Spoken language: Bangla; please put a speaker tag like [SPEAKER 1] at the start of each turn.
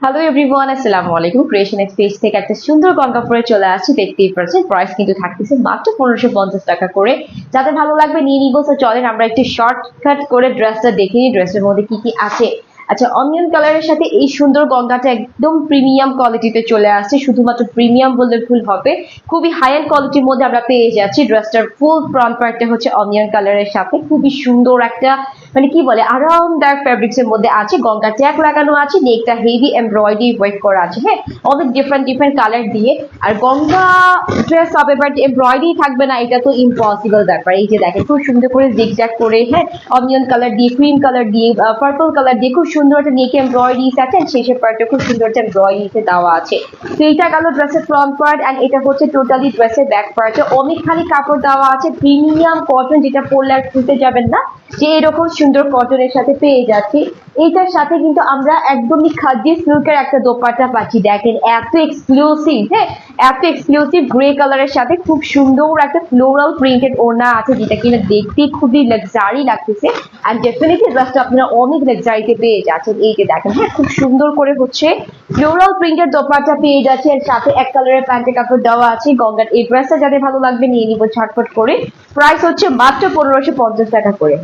[SPEAKER 1] হ্যালো এভরিওয়ান, আসসালামু আলাইকুম। ক্রিয়েশন এক্সপেজ থেকে একটা সুন্দর গঙ্গা পরে চলে আসছি। দেখতেই পাচ্ছেন প্রাইস কিন্তু থাকতেছে মাত্র 1550 টাকা করে। যাদের ভালো লাগবে নিয়ে নিবো। তো চলেন আমরা একটু শর্টকাট করে ড্রেসটা দেখে নিই, ড্রেসের মধ্যে কি কি আছে। আচ্ছা, অনিয়ন কালারের সাথে এই সুন্দর গঙ্গাটা একদম প্রিমিয়াম কোয়ালিটিতে চলে আসছে। শুধুমাত্র প্রিমিয়াম বললে ভুল হবে, খুবই হাই এন্ড কোয়ালিটির মধ্যে আমরা পেয়ে যাচ্ছি। ড্রেসটার ফুল ফ্রন্ট পার্টটা হচ্ছে অনিয়ন কালারের সাথে খুবই সুন্দর একটা মানে কি বলে আরামদায়ক ফ্যাব্রিক্স এর মধ্যে আছে। গঙ্গা ট্যাগ লাগানো আছে, নেকটা হেভি এমব্রয়ডারি ওয়ার্ক করা আছে। হ্যাঁ, অনেক ডিফারেন্ট কালার দিয়ে। আর গঙ্গা ড্রেস হবে বাট এমব্রয়ডারি থাকবে না, এটা তো ইম্পসিবল ব্যাপার। এই যে দেখেন খুব সুন্দর করে জিগজ্যাগ করে, হ্যাঁ, অনিয়ন কালার দিয়ে, ক্রিম কালার দিয়ে, পার্পল কালার দিয়ে খুব সুন্দর একটা নেকে এমব্রয়ডারি আছে। শেষের পার্টটা খুব সুন্দর একটা এমব্রয়ডারি দেওয়া আছে। তো এইটা গেল ড্রেসের ফ্রন্ট পার্ট, এন্ড এটা হচ্ছে টোটালি ড্রেসের ব্যাক পার্টে অনেকখানি কাপড় দেওয়া আছে, প্রিমিয়াম কটন, যেটা পরলে আর খুলতে যাবেন না, যে এরকম সুন্দর কটনের সাথে পেয়ে যাচ্ছি। এইটার সাথে কিন্তু আমরা একদমই খাদি সিল্কের একটা দোপাট্টা পাচ্ছি। দেখেন এত এক্সক্লুসিভ, হ্যাঁ, এত এক্সক্লুসিভ গ্রে কালারের সাথে খুব সুন্দর একটা ফ্লোরাল প্রিন্টেড ওড়না আছে, যেটা কিনা দেখতে খুবই লাক্সারি লাগতেছে। আর ডেফিনেটলি ড্রেসটা আপনারা অনেক লাক্সারিতে পেয়ে যাচ্ছেন। এই যে দেখেন, হ্যাঁ, খুব সুন্দর করে হচ্ছে ফ্লোরাল প্রিন্টেড দোপাট্টা পেয়ে যাচ্ছে, এর সাথে এক কালারের প্যান্টের কাপড় দেওয়া আছে। গঙ্গার এই ড্রেসটা যাদের ভালো লাগবে নিয়ে নিব ঝটপট করে। প্রাইস হচ্ছে মাত্র 1550 টাকা করে।